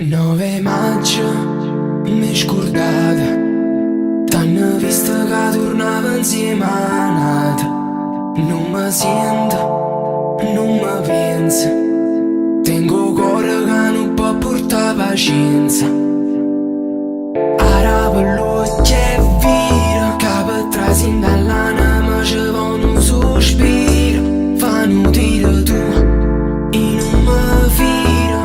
9 maggio, m'è scordata. T'hanno visto che tornava insieme a nata. Non mi sento, non mi penso. Tengo cuore che non può portare pazienza. Ara per l'occhio è vero, che per trascendere dall'anima ci va un sospiro. Fanno dire tu e non mi firo.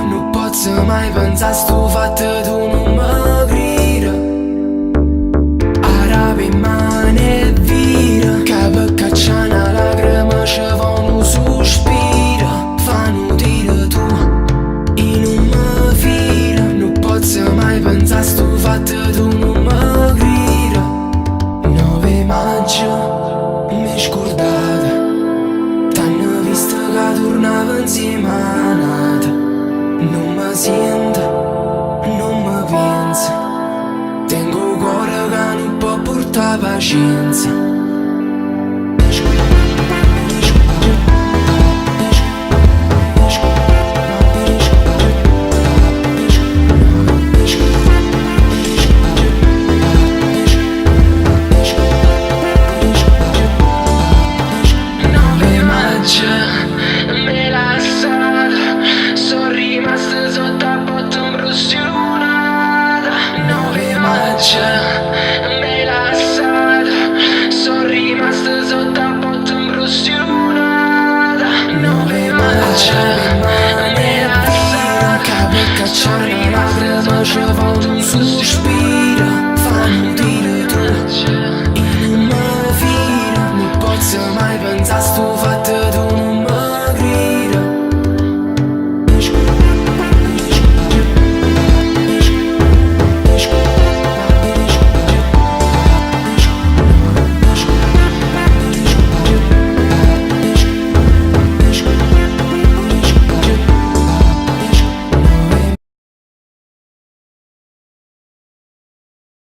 Non posso mai pensare sto fatto tu non mi credi. Ara per mano è vero, che per cacciare una lacrima ci va un sospiro. Fanno dire tu e non mi firo. Non posso mai pensare sto fatto tu non mi credi. 9 maggio, m'è scordata. T'hanno visto che tornava insieme a nata. Non mi sento, non mi penso. Tengo cuore che non può portare pazienza. Me l'ha lasciata, sono rimasta sotto a botto impressionata. 9 maggio, me l'ha lasciata, sono rimasta sotto a botto impressionata. 9 maggio, me l'ha lasciata, che per cacciare una lacrima ci va un sospiro. Fanno dire tu e non mi filo. Non posso mai pensare sto fatto